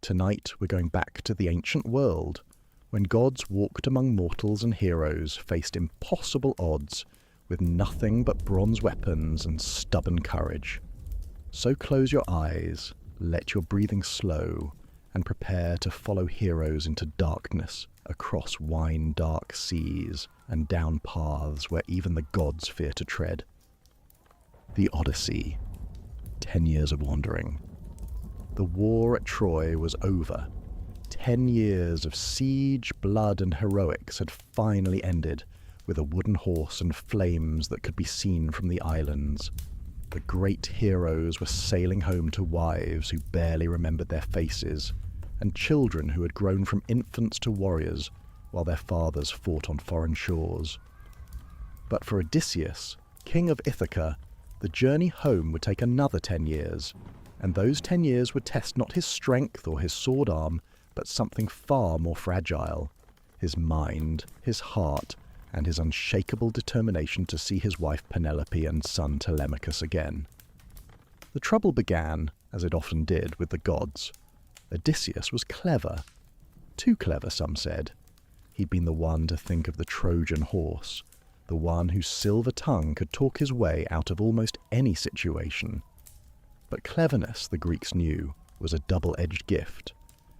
Tonight we're going back to the ancient world, when gods walked among mortals and heroes faced impossible odds with nothing but bronze weapons and stubborn courage. So close your eyes, let your breathing slow, and prepare to follow heroes into darkness, across wine-dark seas, and down paths where even the gods fear to tread. The Odyssey. 10 years of wandering. The war at Troy was over. 10 years of siege, blood, and heroics had finally ended, with a wooden horse and flames that could be seen from the islands. The great heroes were sailing home to wives who barely remembered their faces, and children who had grown from infants to warriors while their fathers fought on foreign shores. But for Odysseus, king of Ithaca, the journey home would take another 10 years, and those 10 years would test not his strength or his sword arm, but something far more fragile: his mind, his heart, and his unshakable determination to see his wife Penelope and son Telemachus again. The trouble began, as it often did, with the gods. Odysseus was clever. Too clever, some said. He'd been the one to think of the Trojan horse, the one whose silver tongue could talk his way out of almost any situation. But cleverness, the Greeks knew, was a double-edged gift.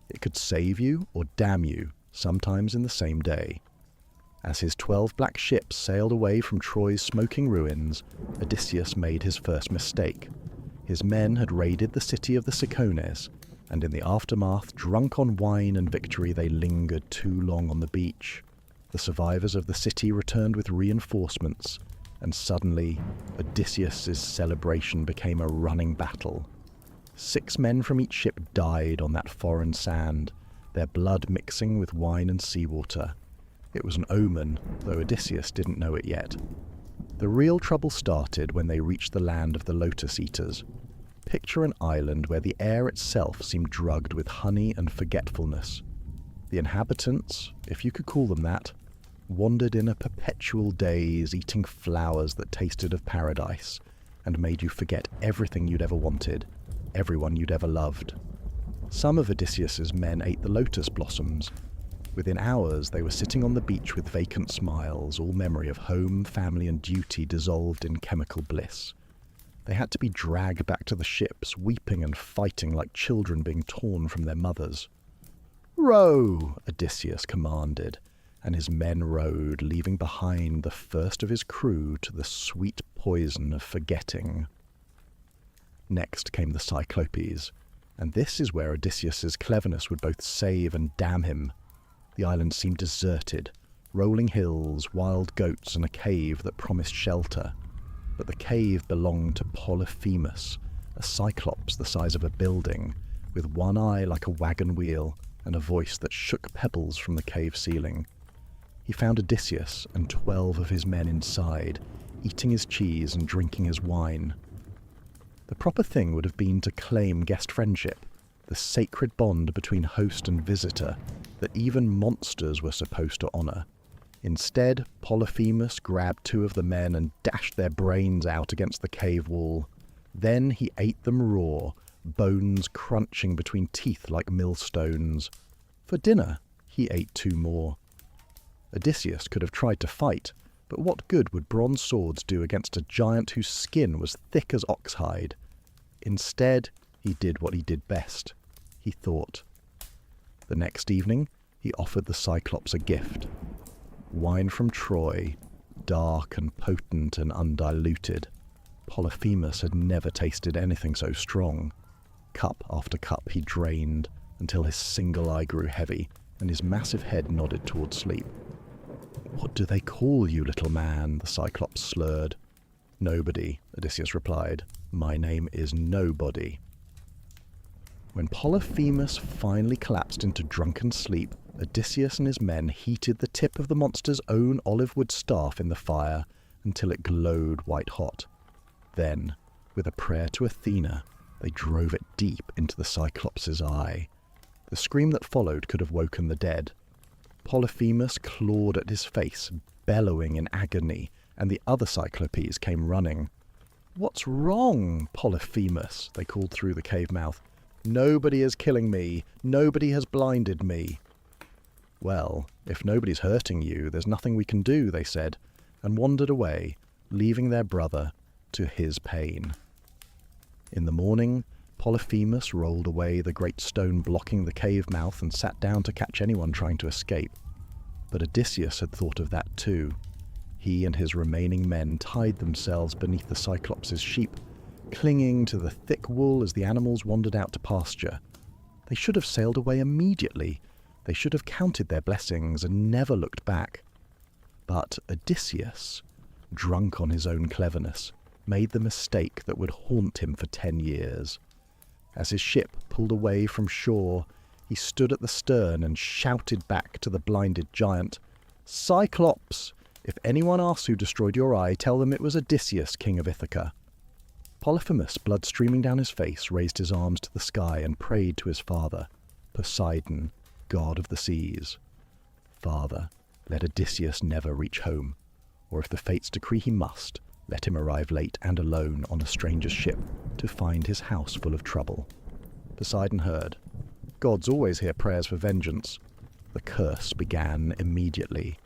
It could save you or damn you, sometimes in the same day. As his 12 black ships sailed away from Troy's smoking ruins, Odysseus made his first mistake. His men had raided the city of the Cicones, and in the aftermath, drunk on wine and victory, they lingered too long on the beach. The survivors of the city returned with reinforcements, and suddenly, Odysseus's celebration became a running battle. 6 men from each ship died on that foreign sand, their blood mixing with wine and seawater. It was an omen, though Odysseus didn't know it yet. The real trouble started when they reached the land of the Lotus Eaters. Picture an island where the air itself seemed drugged with honey and forgetfulness. The inhabitants, if you could call them that, wandered in a perpetual daze, eating flowers that tasted of paradise, and made you forget everything you'd ever wanted, everyone you'd ever loved. Some of Odysseus's men ate the lotus blossoms. Within hours, they were sitting on the beach with vacant smiles, all memory of home, family, and duty dissolved in chemical bliss. They had to be dragged back to the ships, weeping and fighting like children being torn from their mothers. "Row!" Odysseus commanded, and his men rowed, leaving behind the first of his crew to the sweet poison of forgetting. Next came the Cyclopes, and this is where Odysseus's cleverness would both save and damn him. The island seemed deserted, rolling hills, wild goats, and a cave that promised shelter. But the cave belonged to Polyphemus, a cyclops the size of a building, with one eye like a wagon wheel and a voice that shook pebbles from the cave ceiling. He found Odysseus and 12 of his men inside, eating his cheese and drinking his wine. The proper thing would have been to claim guest friendship, the sacred bond between host and visitor that even monsters were supposed to honor. Instead, Polyphemus grabbed 2 of the men and dashed their brains out against the cave wall. Then he ate them raw, bones crunching between teeth like millstones. For dinner, he ate 2 more. Odysseus could have tried to fight, but what good would bronze swords do against a giant whose skin was thick as oxhide? Instead, he did what he did best. He thought. The next evening, he offered the Cyclops a gift. Wine from Troy, dark and potent and undiluted. Polyphemus had never tasted anything so strong. Cup after cup he drained, until his single eye grew heavy, and his massive head nodded toward sleep. "What do they call you, little man?" the Cyclops slurred. "Nobody," Odysseus replied. "My name is Nobody." When Polyphemus finally collapsed into drunken sleep, Odysseus and his men heated the tip of the monster's own olive wood staff in the fire until it glowed white-hot. Then, with a prayer to Athena, they drove it deep into the Cyclops' eye. The scream that followed could have woken the dead. Polyphemus clawed at his face, bellowing in agony, and the other Cyclopes came running. "What's wrong, Polyphemus?" they called through the cave mouth. Nobody is killing me. Nobody has blinded me. Well, if nobody's hurting you, there's nothing we can do, they said, and wandered away, leaving their brother to his pain. In the morning, Polyphemus rolled away the great stone blocking the cave mouth and sat down to catch anyone trying to escape. But Odysseus had thought of that too. He and his remaining men tied themselves beneath the Cyclops' sheep, clinging to the thick wool as the animals wandered out to pasture. They should have sailed away immediately. They should have counted their blessings and never looked back. But Odysseus, drunk on his own cleverness, made the mistake that would haunt him for 10 years. As his ship pulled away from shore, he stood at the stern and shouted back to the blinded giant, "Cyclops! If anyone asks who destroyed your eye, tell them it was Odysseus, king of Ithaca." Polyphemus, blood streaming down his face, raised his arms to the sky and prayed to his father, Poseidon, god of the seas. "Father, let Odysseus never reach home, or if the fates decree he must, let him arrive late and alone on a stranger's ship to find his house full of trouble." Poseidon heard. Gods always hear prayers for vengeance. The curse began immediately.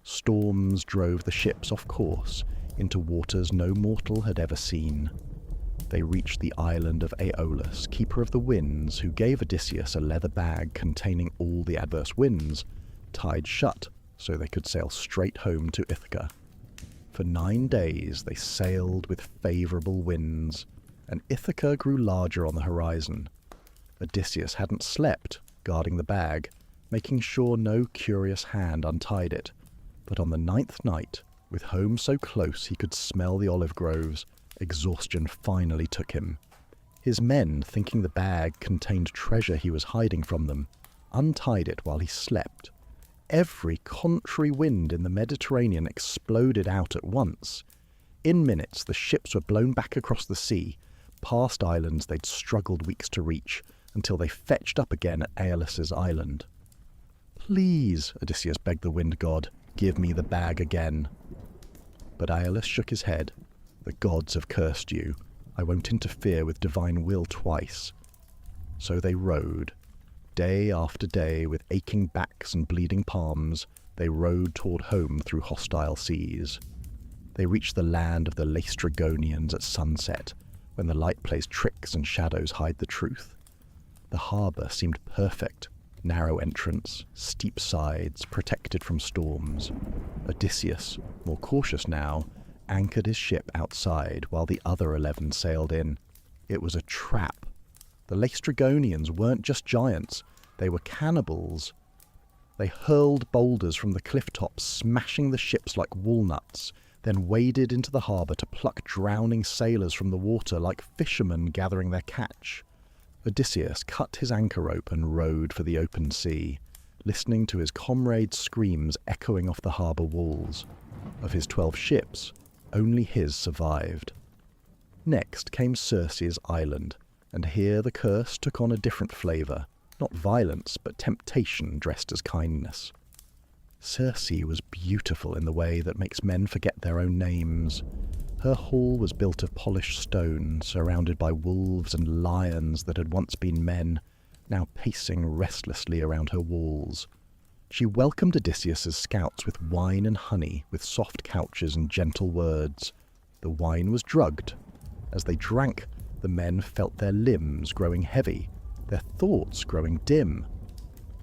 Storms drove the ships off course into waters no mortal had ever seen. They reached the island of Aeolus, keeper of the winds, who gave Odysseus a leather bag containing all the adverse winds, tied shut so they could sail straight home to Ithaca. For 9 days they sailed with favourable winds, and Ithaca grew larger on the horizon. Odysseus hadn't slept, guarding the bag, making sure no curious hand untied it. But on the 9th night, with home so close he could smell the olive groves, exhaustion finally took him. His men, thinking the bag contained treasure he was hiding from them, untied it while he slept. Every contrary wind in the Mediterranean exploded out at once. In minutes the ships were blown back across the sea, past islands they'd struggled weeks to reach, until they fetched up again at Aeolus's island. "Please," Odysseus begged the wind god, "give me the bag again." But Aeolus shook his head. "The gods have cursed you. I won't interfere with divine will twice." So they rowed. Day after day, with aching backs and bleeding palms, they rowed toward home through hostile seas. They reached the land of the Laestrygonians at sunset, when the light plays tricks and shadows hide the truth. The harbour seemed perfect. Narrow entrance, steep sides, protected from storms. Odysseus, more cautious now, anchored his ship outside while the other 11 sailed in. It was a trap. The Laestrygonians weren't just giants, they were cannibals. They hurled boulders from the cliff tops, smashing the ships like walnuts, then waded into the harbour to pluck drowning sailors from the water like fishermen gathering their catch. Odysseus cut his anchor rope and rowed for the open sea, listening to his comrades' screams echoing off the harbour walls. Of his 12 ships, only his survived. Next came Circe's island, and here the curse took on a different flavour, not violence, but temptation dressed as kindness. Circe was beautiful in the way that makes men forget their own names. Her hall was built of polished stone, surrounded by wolves and lions that had once been men, now pacing restlessly around her walls. She welcomed Odysseus's scouts with wine and honey, with soft couches and gentle words. The wine was drugged. As they drank, the men felt their limbs growing heavy, their thoughts growing dim.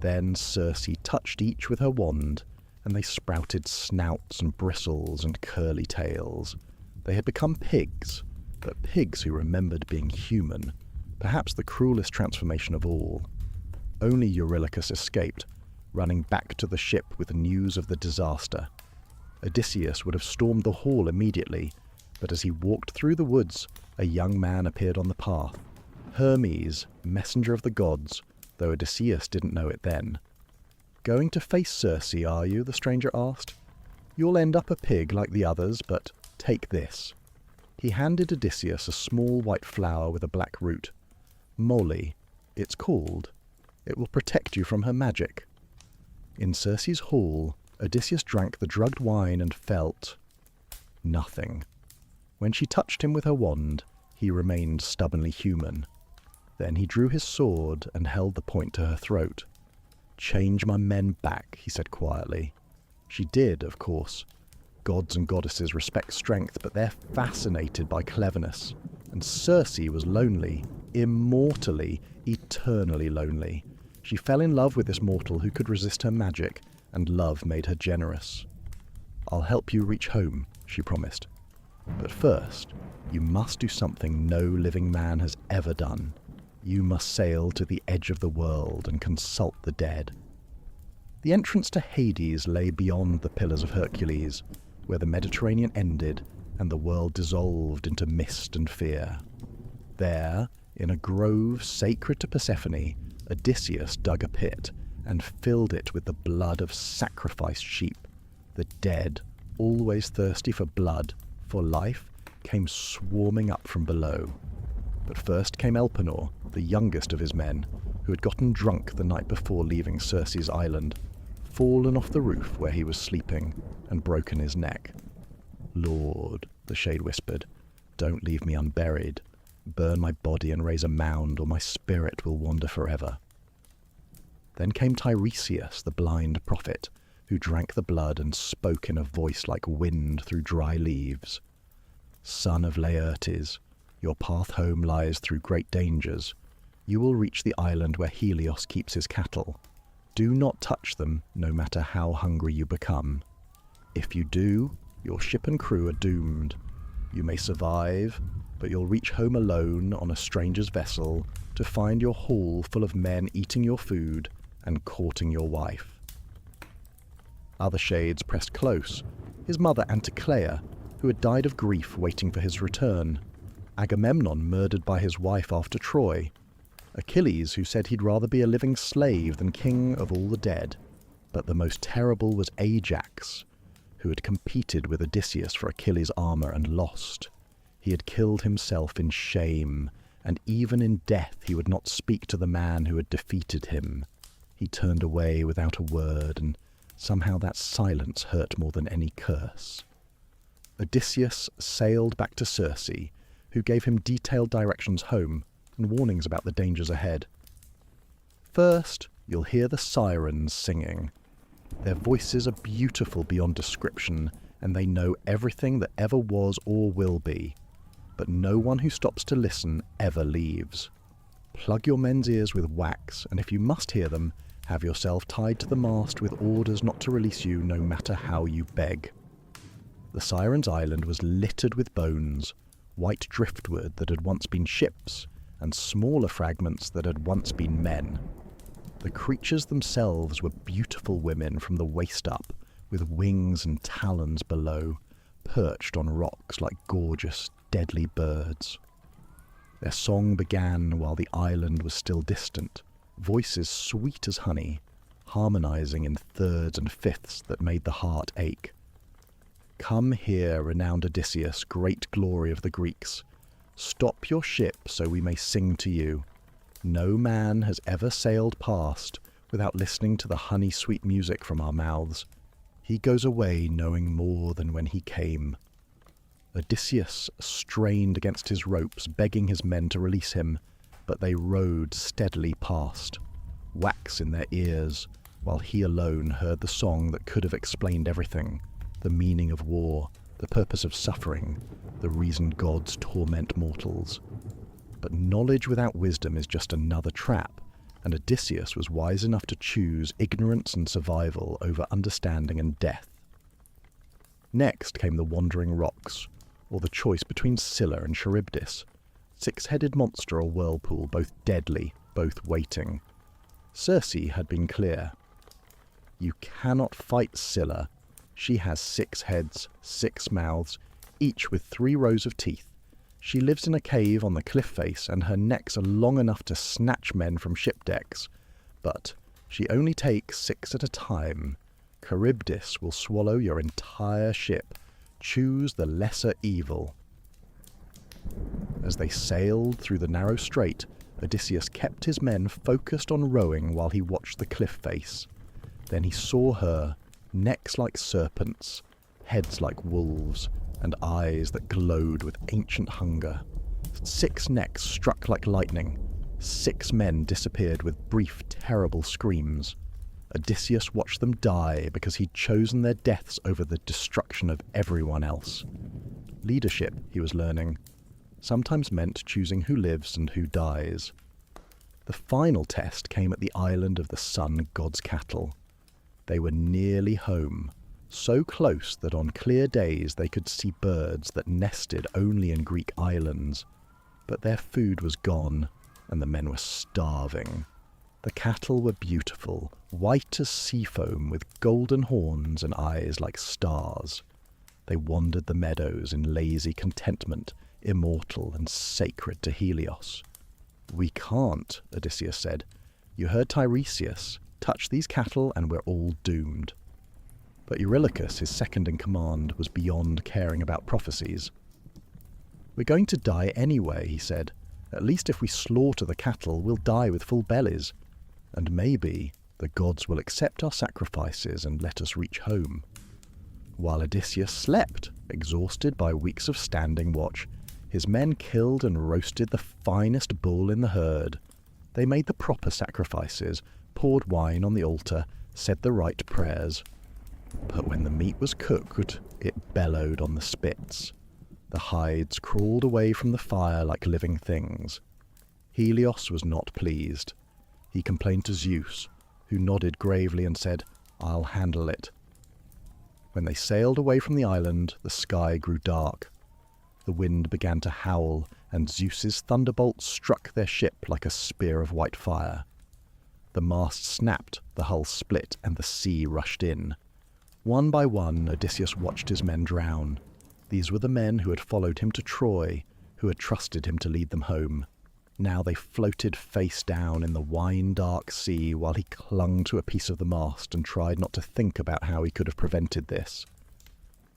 Then Circe touched each with her wand, and they sprouted snouts and bristles and curly tails. They had become pigs, but pigs who remembered being human, perhaps the cruelest transformation of all. Only Eurylochus escaped, running back to the ship with news of the disaster. Odysseus would have stormed the hall immediately, but as he walked through the woods, a young man appeared on the path. Hermes, messenger of the gods, though Odysseus didn't know it then. "Going to face Circe, are you?" the stranger asked. "You'll end up a pig like the others, but take this." He handed Odysseus a small white flower with a black root. "Moly, it's called. It will protect you from her magic." In Circe's hall, Odysseus drank the drugged wine and felt nothing. When she touched him with her wand, he remained stubbornly human. Then he drew his sword and held the point to her throat. "Change my men back," he said quietly. She did, of course. Gods and goddesses respect strength, but they're fascinated by cleverness. And Circe was lonely, immortally, eternally lonely. She fell in love with this mortal who could resist her magic, and love made her generous. "I'll help you reach home," she promised. "But first, you must do something no living man has ever done. You must sail to the edge of the world and consult the dead." The entrance to Hades lay beyond the Pillars of Hercules, where the Mediterranean ended and the world dissolved into mist and fear. There, in a grove sacred to Persephone, Odysseus dug a pit and filled it with the blood of sacrificed sheep. The dead, always thirsty for blood, for life, came swarming up from below. But first came Elpenor, the youngest of his men, who had gotten drunk the night before leaving Circe's island, fallen off the roof where he was sleeping, and broken his neck. "Lord," the shade whispered, "don't leave me unburied. Burn my body and raise a mound, or my spirit will wander forever." Then came Tiresias, the blind prophet, who drank the blood and spoke in a voice like wind through dry leaves. "Son of Laertes, your path home lies through great dangers. You will reach the island where Helios keeps his cattle. Do not touch them, no matter how hungry you become. If you do, your ship and crew are doomed. You may survive, but you'll reach home alone on a stranger's vessel to find your hall full of men eating your food and courting your wife." Other shades pressed close. His mother Anticlea, who had died of grief waiting for his return. Agamemnon murdered by his wife after Troy. Achilles, who said he'd rather be a living slave than king of all the dead. But the most terrible was Ajax, who had competed with Odysseus for Achilles' armor and lost. He had killed himself in shame, and even in death he would not speak to the man who had defeated him. He turned away without a word, and somehow that silence hurt more than any curse. Odysseus sailed back to Circe, who gave him detailed directions home and warnings about the dangers ahead. First, you'll hear the sirens singing. Their voices are beautiful beyond description, and they know everything that ever was or will be. But no one who stops to listen ever leaves. Plug your men's ears with wax, and if you must hear them, have yourself tied to the mast with orders not to release you no matter how you beg. The Sirens' Island was littered with bones, white driftwood that had once been ships, and smaller fragments that had once been men. The creatures themselves were beautiful women from the waist up, with wings and talons below, perched on rocks like gorgeous, deadly birds. Their song began while the island was still distant, voices sweet as honey, harmonizing in thirds and fifths that made the heart ache. "Come here, renowned Odysseus, great glory of the Greeks. Stop your ship so we may sing to you. No man has ever sailed past without listening to the honey-sweet music from our mouths. He goes away knowing more than when he came." Odysseus strained against his ropes, begging his men to release him, but they rowed steadily past, wax in their ears, while he alone heard the song that could have explained everything, the meaning of war, the purpose of suffering, the reason gods torment mortals. But knowledge without wisdom is just another trap, and Odysseus was wise enough to choose ignorance and survival over understanding and death. Next came the Wandering Rocks, or the choice between Scylla and Charybdis, six-headed monster or whirlpool, both deadly, both waiting. Circe had been clear. You cannot fight Scylla. She has 6 heads, 6 mouths, each with 3 rows of teeth. She lives in a cave on the cliff face, and her necks are long enough to snatch men from ship decks. But she only takes 6 at a time. Charybdis will swallow your entire ship. Choose the lesser evil. As they sailed through the narrow strait, Odysseus kept his men focused on rowing while he watched the cliff face. Then he saw her, necks like serpents, heads like wolves, and eyes that glowed with ancient hunger. 6 necks struck like lightning, 6 men disappeared with brief, terrible screams. Odysseus watched them die because he'd chosen their deaths over the destruction of everyone else. Leadership, he was learning, sometimes meant choosing who lives and who dies. The final test came at the island of the sun god's cattle. They were nearly home, so close that on clear days they could see birds that nested only in Greek islands. But their food was gone, and the men were starving. The cattle were beautiful, white as sea foam, with golden horns and eyes like stars. They wandered the meadows in lazy contentment, immortal and sacred to Helios. "We can't," Odysseus said. "You heard Tiresias. Touch these cattle and we're all doomed." But Eurylochus, his second-in-command, was beyond caring about prophecies. "We're going to die anyway," he said. "At least if we slaughter the cattle, we'll die with full bellies. And maybe the gods will accept our sacrifices and let us reach home." While Odysseus slept, exhausted by weeks of standing watch, his men killed and roasted the finest bull in the herd. They made the proper sacrifices, poured wine on the altar, said the right prayers. But when the meat was cooked, it bellowed on the spits. The hides crawled away from the fire like living things. Helios was not pleased. He complained to Zeus, who nodded gravely and said, "I'll handle it." When they sailed away from the island, the sky grew dark. The wind began to howl, and Zeus's thunderbolts struck their ship like a spear of white fire. The mast snapped, the hull split, and the sea rushed in. One by one, Odysseus watched his men drown. These were the men who had followed him to Troy, who had trusted him to lead them home. Now they floated face down in the wine-dark sea while he clung to a piece of the mast and tried not to think about how he could have prevented this.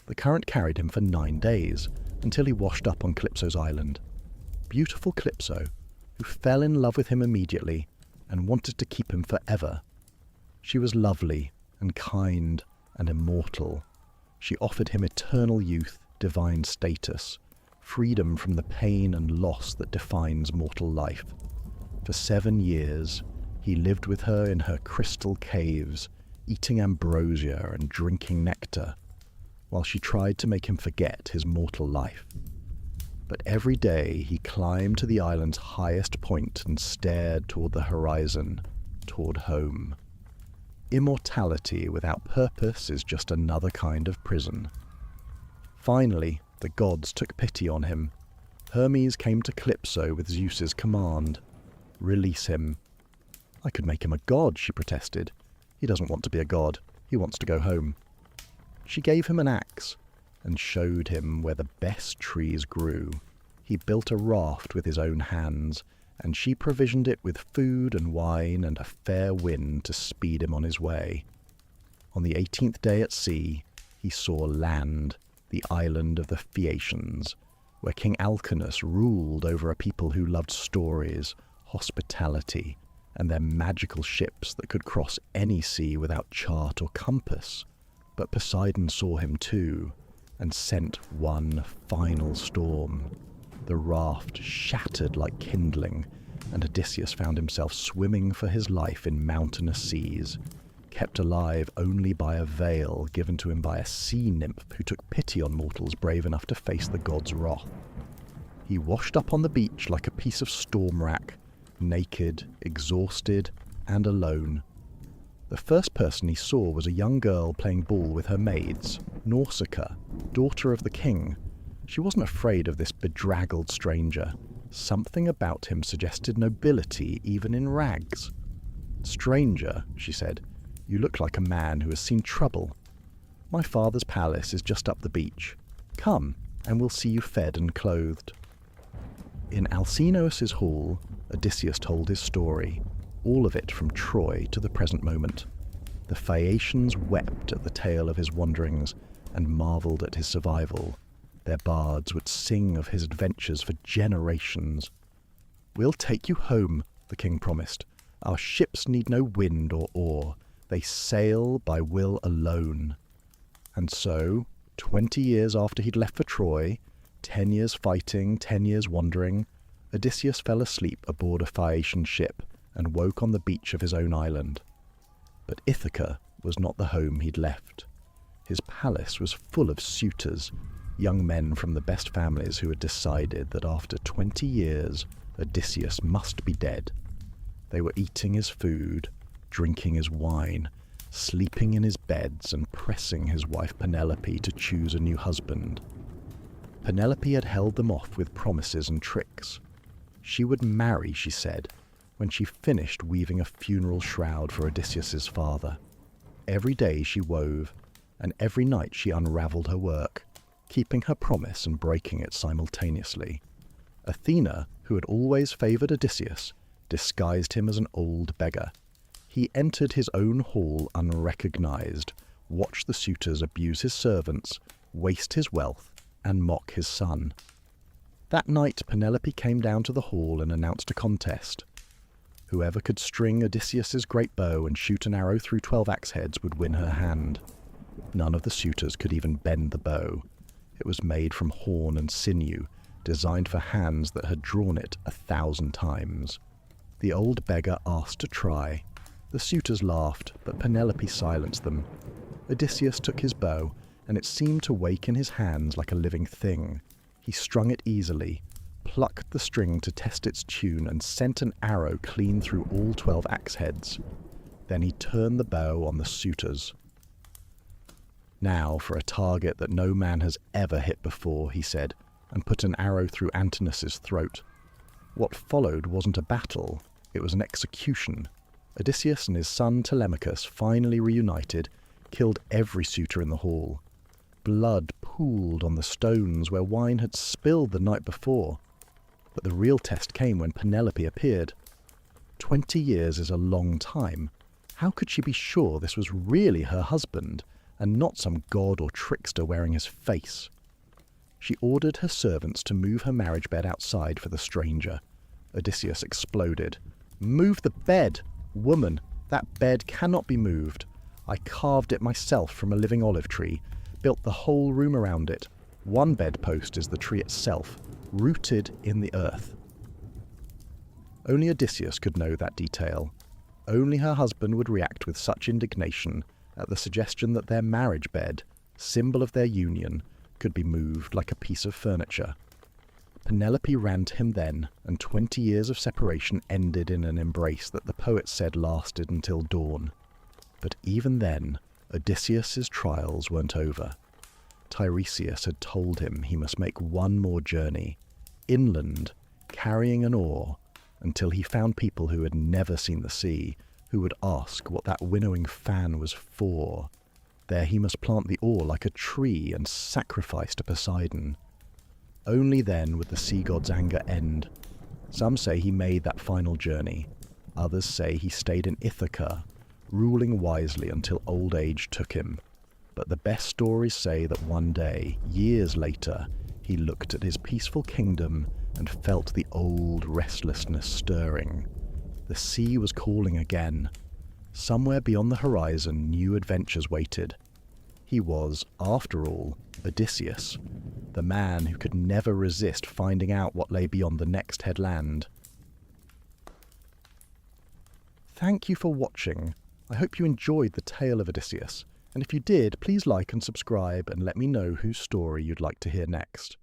The current carried him for 9 days, until he washed up on Calypso's island. Beautiful Calypso, who fell in love with him immediately and wanted to keep him forever. She was lovely and kind and immortal. She offered him eternal youth, divine status, freedom from the pain and loss that defines mortal life. For 7 years, he lived with her in her crystal caves, eating ambrosia and drinking nectar, while she tried to make him forget his mortal life. But every day he climbed to the island's highest point and stared toward the horizon, toward home. Immortality without purpose is just another kind of prison. Finally, the gods took pity on him. Hermes came to Calypso with Zeus's command. "Release him." "I could make him a god," she protested. "He doesn't want to be a god. He wants to go home." She gave him an axe and showed him where the best trees grew. He built a raft with his own hands, and she provisioned it with food and wine and a fair wind to speed him on his way. On the 18th day at sea, he saw land, the island of the Phaeacians, where King Alcinous ruled over a people who loved stories, hospitality, and their magical ships that could cross any sea without chart or compass. But Poseidon saw him too, and sent one final storm. The raft shattered like kindling, and Odysseus found himself swimming for his life in mountainous seas, kept alive only by a veil given to him by a sea nymph who took pity on mortals brave enough to face the god's wrath. He washed up on the beach like a piece of storm rack, naked, exhausted, and alone. The first person he saw was a young girl playing ball with her maids, Nausicaa, daughter of the king. She wasn't afraid of this bedraggled stranger. Something about him suggested nobility even in rags. "Stranger," she said, "you look like a man who has seen trouble. My father's palace is just up the beach. Come, and we'll see you fed and clothed." In Alcinous's hall, Odysseus told his story, all of it from Troy to the present moment. The Phaeacians wept at the tale of his wanderings and marvelled at his survival. Their bards would sing of his adventures for generations. "We'll take you home," the king promised. "Our ships need no wind or oar. They sail by will alone." And so, 20 years after he'd left for Troy, 10 years fighting, 10 years wandering, Odysseus fell asleep aboard a Phaeacian ship and woke on the beach of his own island. But Ithaca was not the home he'd left. His palace was full of suitors, young men from the best families who had decided that after 20 years, Odysseus must be dead. They were eating his food, drinking his wine, sleeping in his beds and pressing his wife Penelope to choose a new husband. Penelope had held them off with promises and tricks. She would marry, she said, when she finished weaving a funeral shroud for Odysseus's father. Every day she wove, and every night she unravelled her work, keeping her promise and breaking it simultaneously. Athena, who had always favoured Odysseus, disguised him as an old beggar. He entered his own hall unrecognised, watched the suitors abuse his servants, waste his wealth, and mock his son. That night Penelope came down to the hall and announced a contest. Whoever could string Odysseus's great bow and shoot an arrow through 12 axe heads would win her hand. None of the suitors could even bend the bow. It was made from horn and sinew, designed for hands that had drawn it 1,000 times. The old beggar asked to try. The suitors laughed, but Penelope silenced them. Odysseus took his bow, and it seemed to wake in his hands like a living thing. He strung it easily, plucked the string to test its tune, and sent an arrow clean through all 12 axe heads. Then he turned the bow on the suitors. "Now for a target that no man has ever hit before," he said, and put an arrow through Antinous' throat. What followed wasn't a battle, it was an execution. Odysseus and his son Telemachus, finally reunited, killed every suitor in the hall. Blood pooled on the stones where wine had spilled the night before. But the real test came when Penelope appeared. 20 years is a long time. How could she be sure this was really her husband, and not some god or trickster wearing his face? She ordered her servants to move her marriage bed outside for the stranger. Odysseus exploded. "Move the bed! Woman, that bed cannot be moved. I carved it myself from a living olive tree, built the whole room around it. One bedpost is the tree itself, rooted in the earth." Only Odysseus could know that detail. Only her husband would react with such indignation at the suggestion that their marriage bed, symbol of their union, could be moved like a piece of furniture. Penelope ran to him then, and 20 years of separation ended in an embrace that the poet said lasted until dawn. But even then, Odysseus's trials weren't over. Tiresias had told him he must make one more journey, inland, carrying an oar, until he found people who had never seen the sea, who would ask what that winnowing fan was for. There he must plant the oar like a tree and sacrifice to Poseidon. Only then would the sea god's anger end. Some say he made that final journey. Others say he stayed in Ithaca, ruling wisely until old age took him. But the best stories say that one day, years later, he looked at his peaceful kingdom and felt the old restlessness stirring. The sea was calling again. Somewhere beyond the horizon, new adventures waited. He was, after all, Odysseus, the man who could never resist finding out what lay beyond the next headland. Thank you for watching. I hope you enjoyed the tale of Odysseus, and if you did, please like and subscribe and let me know whose story you'd like to hear next.